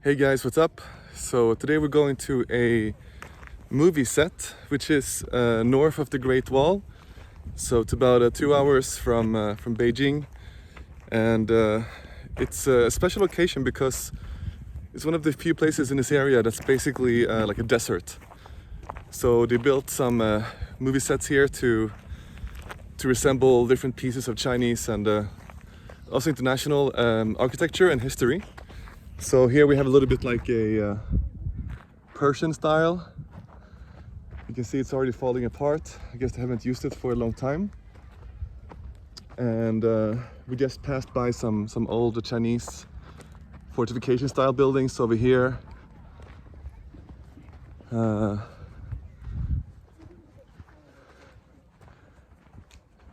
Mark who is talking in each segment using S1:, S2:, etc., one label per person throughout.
S1: Hey guys, what's up? So today we're going to a movie set, which is north of the Great Wall. So it's about 2 hours from Beijing, and it's a special occasion because it's one of the few places in this area that's basically like a desert. So they built some movie sets here to resemble different pieces of Chinese and also international architecture and history. So here we have a little bit like a Persian style. You can see it's already falling apart. I guess they haven't used it for a long time. And we just passed by some old Chinese fortification style buildings over here.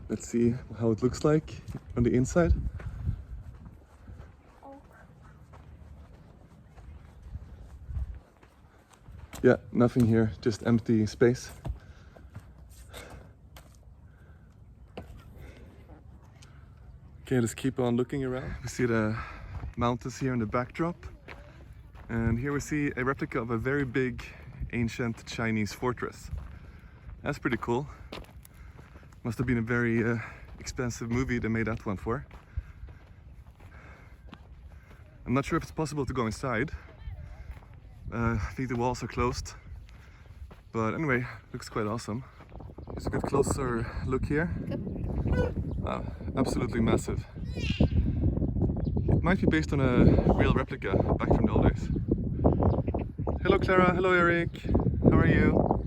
S1: Let's see how it looks like on the inside. Yeah, nothing here, just empty space. Okay, let's keep on looking around. We see the mountains here in the backdrop. And here we see a replica of a very big ancient Chinese fortress. That's pretty cool. Must have been a very expensive movie they made that one for. I'm not sure if it's possible to go inside. I think the walls are closed, but anyway, looks quite awesome. Let's get a closer look here. Wow, absolutely massive. It might be based on a real replica back from the old days. Hello Clara, hello Eric, how are you?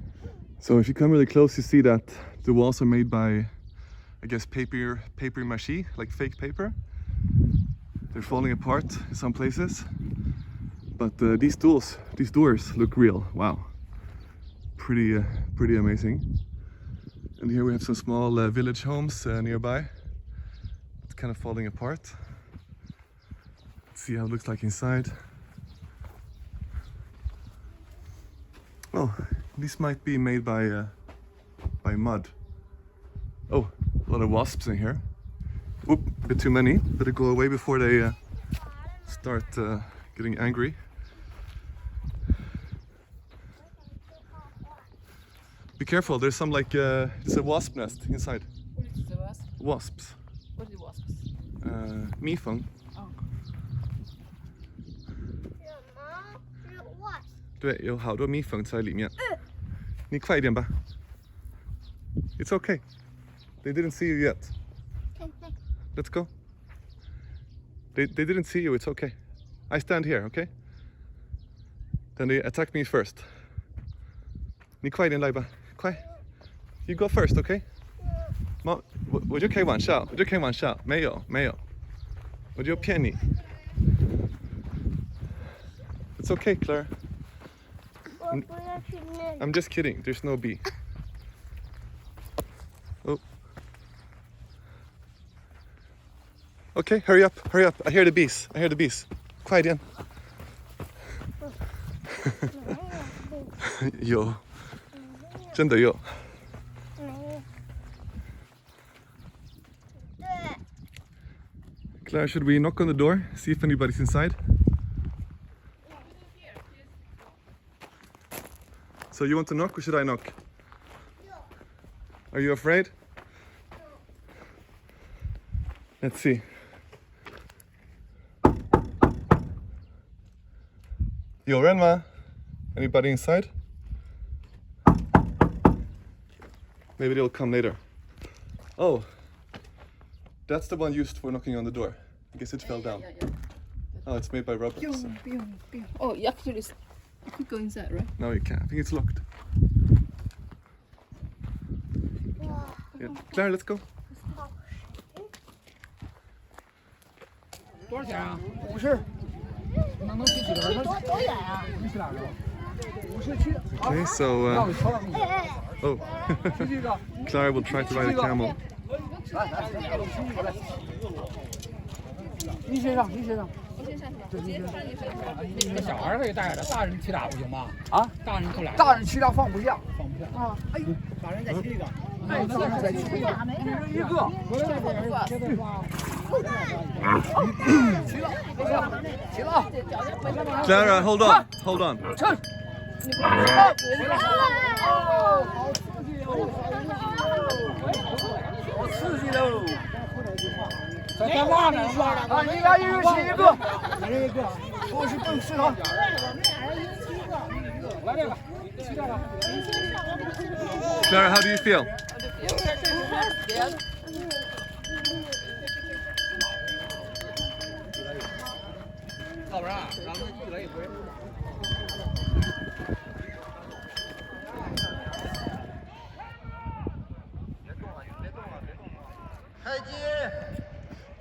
S1: So if you come really close, you see that the walls are made by, I guess, paper mache, like fake paper. They're falling apart in some places. But these doors look real. Wow, pretty amazing. And here we have some small village homes nearby. It's kind of falling apart. Let's see how it looks like inside. Oh, these might be made by mud. Oh, a lot of wasps in here. Oop, a bit too many. Better go away before they start getting angry. Be careful, there's some like, it's a wasp nest inside.
S2: What is the wasp?
S1: Wasps.
S2: What is wasps?
S1: 蜜蜂.
S2: Oh.
S1: 对，有好多蜜蜂在里面。你快一点吧。It's okay. They didn't see you yet. Let's go. They didn't see you, it's okay. I stand here, okay? Then they attack me first. 你快点来吧，快。You go first, okay? 我就开玩笑，没有，我就骗你。It's okay, Claire. I'm just kidding. There's no bee. Oh. Okay, hurry up. I hear the bees. 快一点。有，真的有。Claire, should we knock on the door? See if anybody's inside? So you want to knock or should I knock? Are you afraid? Let's see. 有人吗? Anybody inside? Maybe they'll come later. Oh, that's the one used for knocking on the door. I guess it fell down.
S2: Yeah.
S1: Oh, it's made by rubber. So.
S2: Oh, you actually you could go inside, right?
S1: No, you can't. I think it's locked. Yeah. Clara, let's go.
S3: 多少钱啊？50。那能去哪儿？多远啊？你去哪儿？50去。
S1: Okay, so oh, Clara will try to ride a camel.
S3: 你身上。
S2: 我先上去，我直接放你身上。
S3: 那小孩可以带着，大人骑俩不行吗？啊，大人骑俩放不下。啊，哎呦，大人再骑一个。
S1: Clara, hold on, hold on.
S3: 好刺激喽！再干嘛呢？啊，你俩一人亲一个，一人一个，不是更适合。来这个，骑这个。
S1: Clara, how do you feel?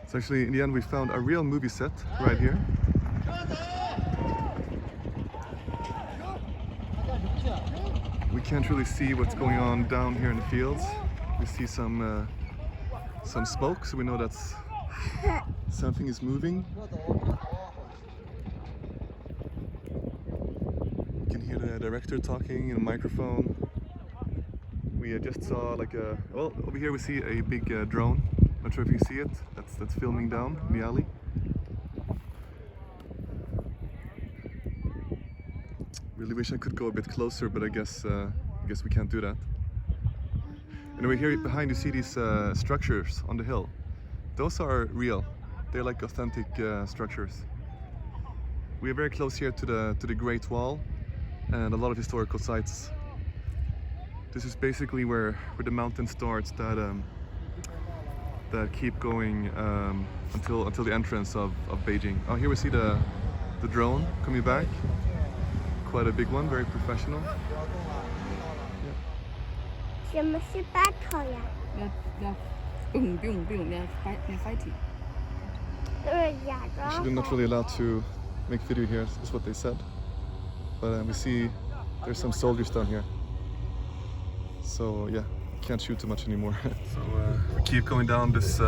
S1: So actually, in the end, we found a real movie set right here. We can't really see what's going on down here in the fields. We see some smoke, so we know that's something is moving. You can hear the director talking in a microphone. We just saw like a, well, over here we see a big drone. Not sure if you see it. That's filming down in the alley. Really wish I could go a bit closer, but I guess we can't do that. Anyway, here behind you see these structures on the hill. Those are real. They're like authentic structures. We are very close here to the Great Wall and a lot of historical sites. This is basically where the mountain starts that keep going until the entrance of Beijing. Oh, here we see the drone coming back. Quite a big one, very professional.
S4: 什么是 battle 呀？
S2: 不用，they're fighting.
S4: 都是假装。
S1: Actually, they're not really allowed to make video here, is what they said. But we see there's some soldiers down here. So yeah, can't shoot too much anymore. So we keep going down this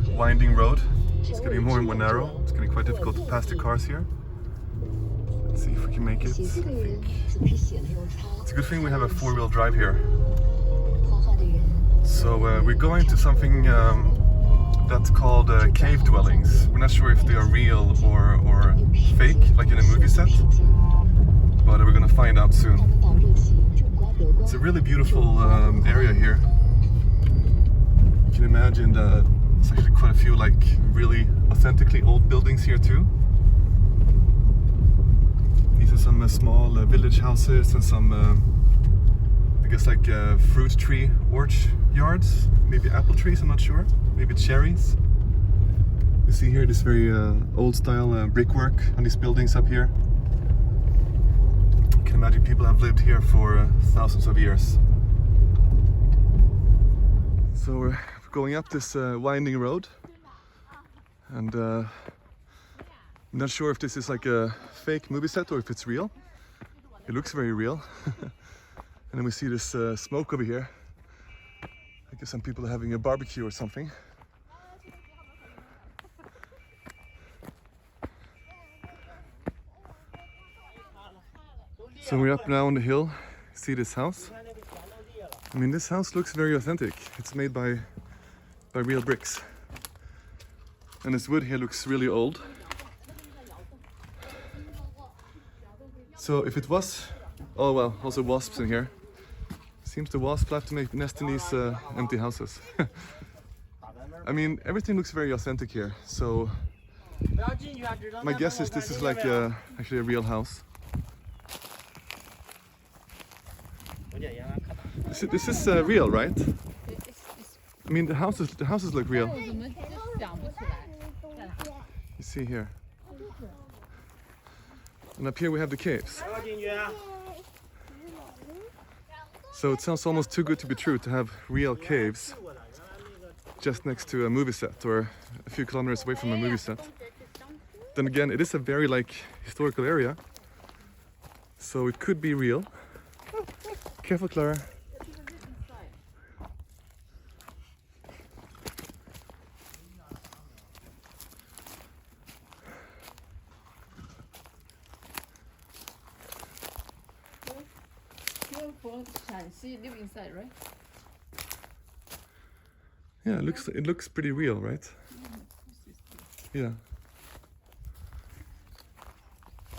S1: winding road. It's getting more and more narrow. It's getting quite difficult to pass the cars here. Let's see if we can make it. I think it's a good thing we have a four-wheel drive here. So we're going to something that's called cave dwellings. We're not sure if they are real or fake, like in a movie set, but we're gonna find out soon. It's a really beautiful area here. You can imagine that it's actually quite a few like really authentically old buildings here too. These are some small village houses and some I guess like fruit tree yards, maybe apple trees, I'm not sure, maybe cherries. You see here this very old style brickwork on these buildings up here. You can imagine people have lived here for thousands of years. So we're going up this winding road, and I'm not sure if this is like a fake movie set or if it's real. It looks very real. And then we see this smoke over here. I guess some people are having a barbecue or something. So we're up now on the hill. See this house? I mean, this house looks very authentic. It's made by real bricks. And this wood here looks really old. So if it was, oh well, also wasps in here. Seems the wasps have to make nest in these empty houses. I mean, everything looks very authentic here. So my guess is this is like actually a real house. This is real, right? I mean, the houses look real. You see here. And up here we have the caves. So it sounds almost too good to be true to have real caves just next to a movie set or a few kilometers away from a movie set. Then again, it is a very like historical area, so it could be real. Careful, Clara.
S2: People from Shanxi live inside, right?
S1: Yeah, it looks pretty real, right? Yeah.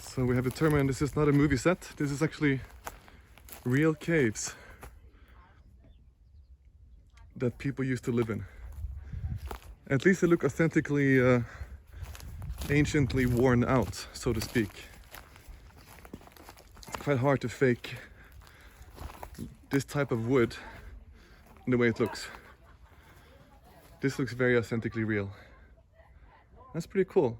S1: So we have determined this is not a movie set. This is actually real caves that people used to live in. At least they look authentically, anciently worn out, so to speak. It's quite hard to fake this type of wood in the way it looks. This looks very authentically real. That's pretty cool.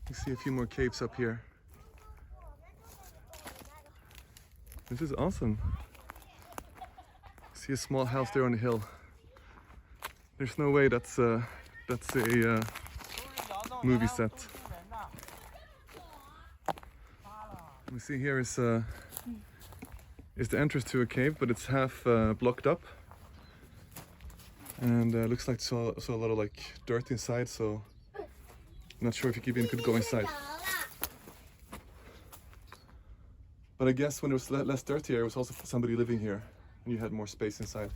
S1: You see a few more caves up here. This is awesome. See a small house there on the hill. There's no way that's a movie set. We see here is the entrance to a cave, but it's half blocked up, and looks like so a lot of like dirt inside. So I'm not sure if you even could go inside. But I guess when there was less dirt here, it was also somebody living here, and you had more space inside.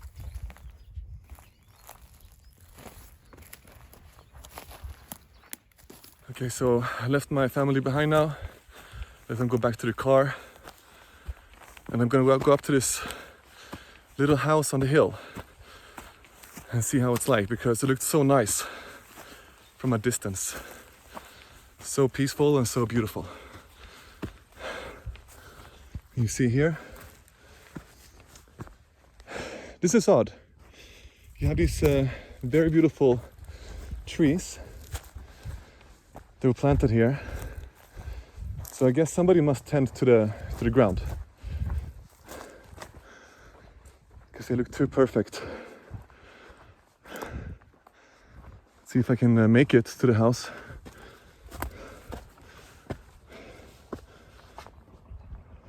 S1: Okay, so I left my family behind now. Let them go back to the car. And I'm gonna go up to this little house on the hill and see how it's like, because it looked so nice from a distance. So peaceful and so beautiful. You see here, this is odd. You have these very beautiful trees. They were planted here. So I guess somebody must tend to the ground, because they look too perfect. See if I can make it to the house.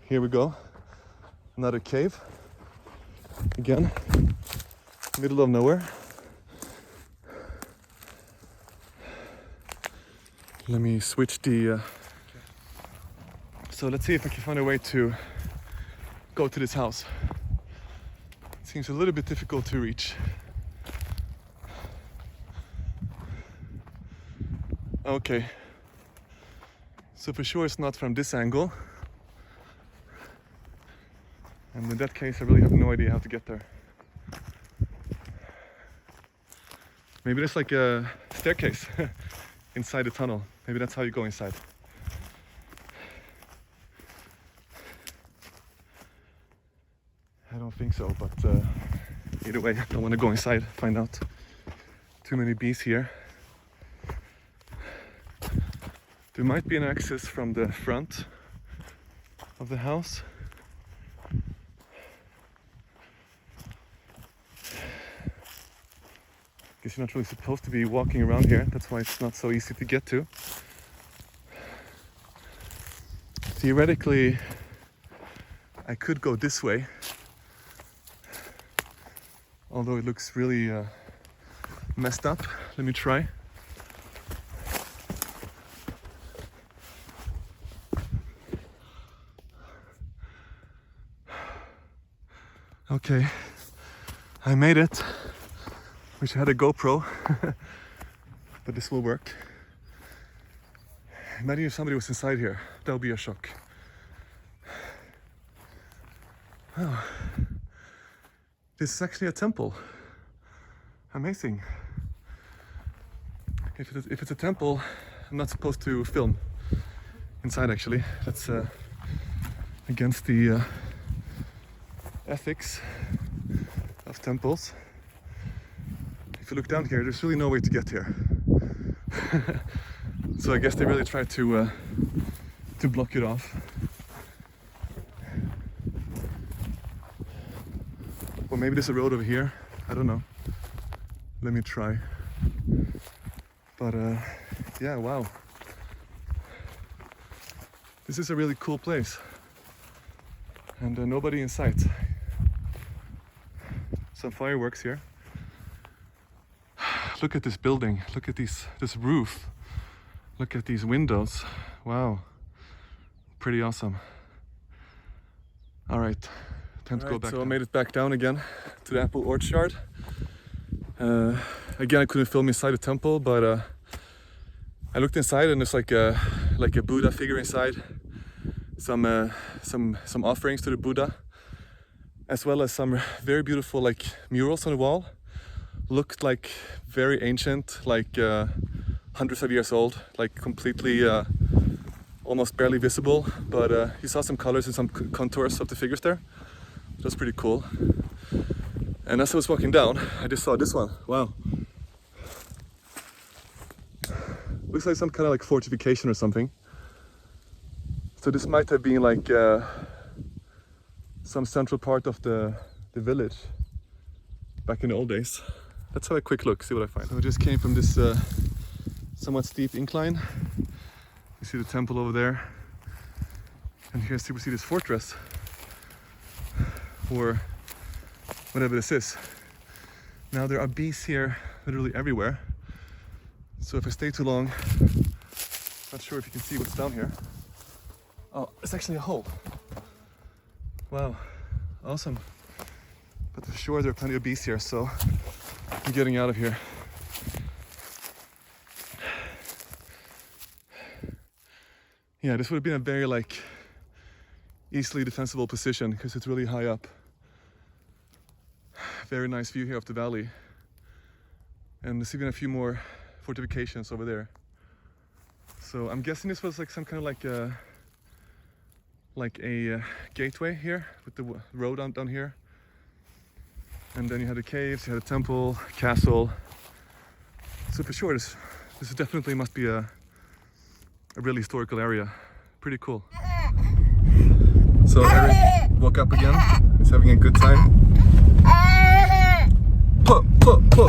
S1: Here we go. Another cave. Again, middle of nowhere. Let me switch the... So let's see if I can find a way to go to this house. It seems a little bit difficult to reach. Okay. So for sure it's not from this angle. And in that case I really have no idea how to get there. Maybe there's like a staircase inside the tunnel. Maybe that's how you go inside. I don't think so, but either way, I don't want to go inside, find out. Too many bees here. There might be an access from the front of the house. Guess you're not really supposed to be walking around here. That's why it's not so easy to get to. Theoretically, I could go this way, although it looks really messed up. Let me try. Okay, I made it. Wish I had a GoPro, but this will work. Imagine if somebody was inside here. That would be a shock. Oh. This is actually a temple. Amazing. If it's a temple, I'm not supposed to film inside actually. That's against the ethics of temples. If you look down here, there's really no way to get here. So I guess they really tried to block it off. Or maybe there's a road over here. I don't know. Let me try. But yeah, wow. This is a really cool place. And nobody in sight. Some fireworks here. Look at this building. Look at this roof. Look at these windows. Wow. Pretty awesome. All right. Time to go back. So I made it back down again to the apple orchard. Again, I couldn't film inside the temple, but I looked inside and there's like a Buddha figure inside. Some offerings to the Buddha, as well as some very beautiful like murals on the wall. Looked like very ancient, like hundreds of years old, like completely almost barely visible. But you saw some colors and some contours of the figures there. That was pretty cool. And as I was walking down, I just saw this one. Wow. Looks like some kind of like fortification or something. So this might have been like some central part of the village back in the old days. Let's have a quick look, see what I find. So I just came from this somewhat steep incline. You see the temple over there. And here we see this fortress, or whatever this is. Now there are bees here literally everywhere. So if I stay too long, not sure if you can see what's down here. Oh, it's actually a hole. Wow, awesome. But for sure there are plenty of bees here, so I'm getting out of here. Yeah, this would have been a very like easily defensible position because it's really high up. Very nice view here of the valley. And there's even a few more fortifications over there. So I'm guessing this was like some kind of like a gateway here with the road down here. And then you had the caves, you had a temple, castle. So for sure this definitely must be a really historical area. Pretty cool. So Eric woke up again. He's having a good time. Puh, puh, puh.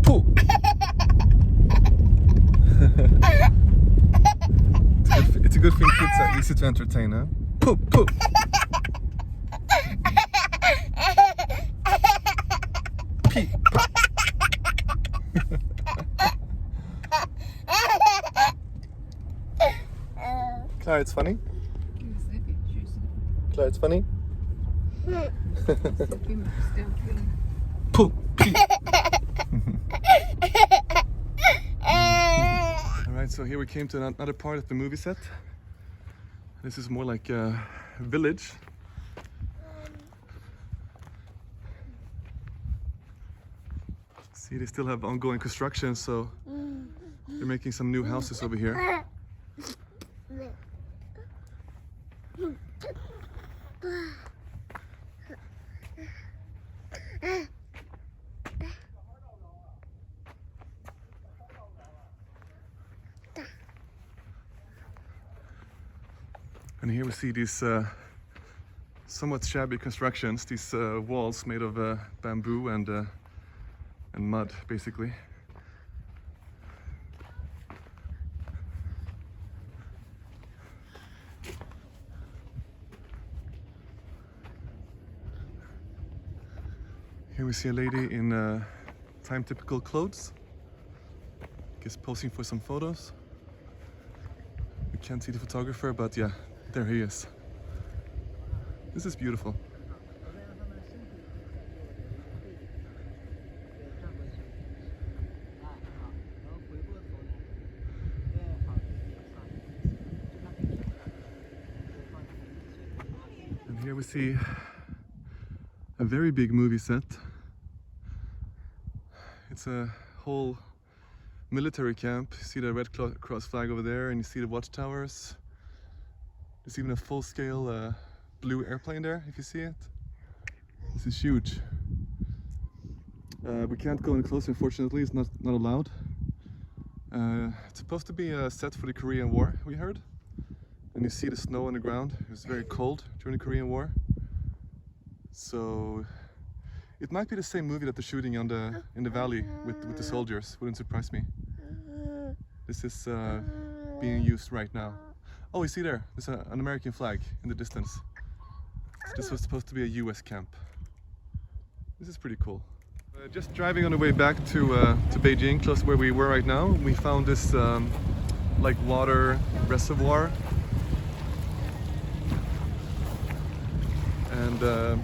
S1: Puh. It's a good thing kids are easy to entertain, huh? Puh, puh. Pee. Clara, it's funny? Clara, it's funny? Poo, pee. Alright, so here we came to another part of the movie set. This is more like a village. See, they still have ongoing construction, so they're making some new houses over here. And here we see these somewhat shabby constructions, these walls made of bamboo and mud, basically. Here we see a lady in time-typical clothes, I guess posing for some photos. We can't see the photographer, but yeah, there he is. This is beautiful. And here we see a very big movie set. It's a whole military camp. You see the Red Cross flag over there, and you see the watchtowers. There's even a full-scale blue airplane there, if you see it. This is huge. We can't go in close, unfortunately. It's not allowed. It's supposed to be a set for the Korean War, we heard. And you see the snow on the ground. It was very cold during the Korean War. So it might be the same movie that they're shooting in the valley with the soldiers. Wouldn't surprise me. This is being used right now. Oh, you see there? There's an American flag in the distance. So this was supposed to be a US camp. This is pretty cool. Just driving on the way back to Beijing, close to where we were right now, we found this like water reservoir. And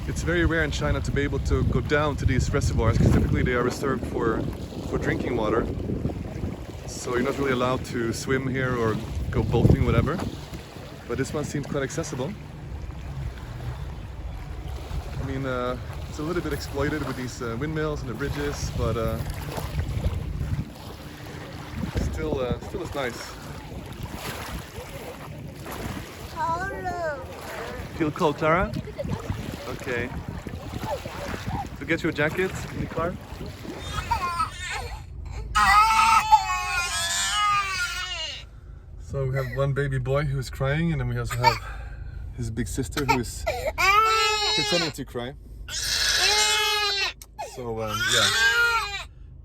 S1: it's very rare in China to be able to go down to these reservoirs because typically they are reserved for drinking water. So you're not really allowed to swim here or go boating, whatever. But this one seems quite accessible. I mean, it's a little bit exploited with these windmills and the bridges, but still is nice. Feel cold, Clara? Okay. So get your jacket in the car. So we have one baby boy who's crying, and then we also have his big sister who is pretending to cry. So yeah,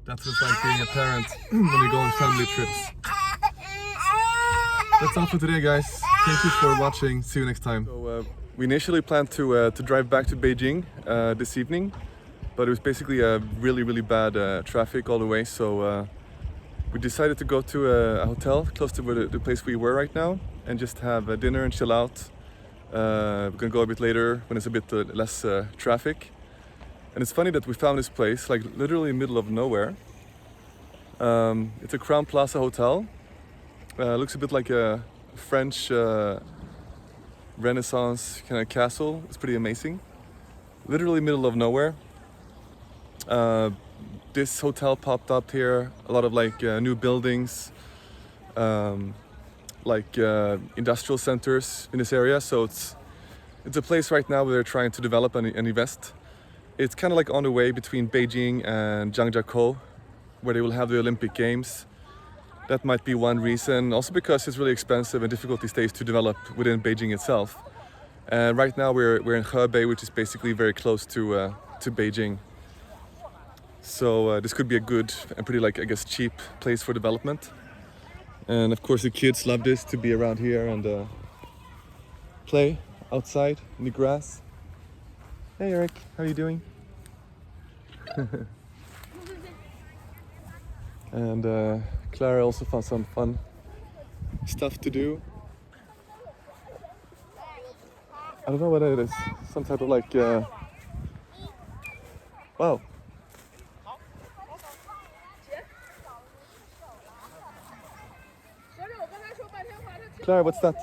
S1: that's what it's like being a parent when you go on family trips. That's all for today, guys. Thank you for watching. See you next time. So we initially planned to drive back to Beijing this evening, but it was basically a really bad traffic all the way. So we decided to go to a hotel close to the place we were right now and just have a dinner and chill out. We're gonna go a bit later when it's a bit less traffic. And it's funny that we found this place like literally in the middle of nowhere. It's a Crowne Plaza hotel. Looks a bit like a French Renaissance kind of castle. It's pretty amazing. Literally middle of nowhere. This hotel popped up here. A lot of like new buildings, like industrial centers in this area. So it's a place right now where they're trying to develop and invest. It's kind of like on the way between Beijing and Zhangjiakou, where they will have the Olympic Games. That might be one reason. Also because it's really expensive and difficult these days to develop within Beijing itself. And right now we're in Hebei, which is basically very close to Beijing. So this could be a good and pretty, like, I guess, cheap place for development. And of course the kids love this, to be around here and play outside in the grass. Hey Eric, how are you doing? And Clara also found some fun stuff to do. I don't know what it is. Some type of like wow. Clara, what's that?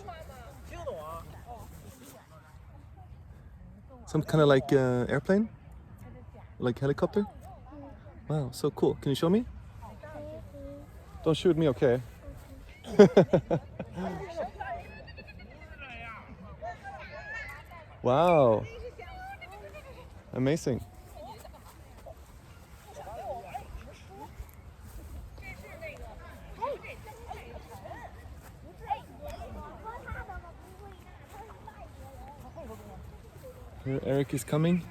S1: Some kind of like airplane? Like helicopter? Wow, so cool. Can you show me? Don't shoot me, okay? Wow. Amazing. Here Eric is coming.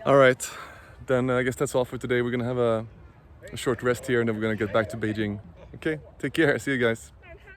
S1: All right, then I guess that's all for today. We're gonna have a short rest here and then we're gonna get back to Beijing. Okay, take care. See you guys.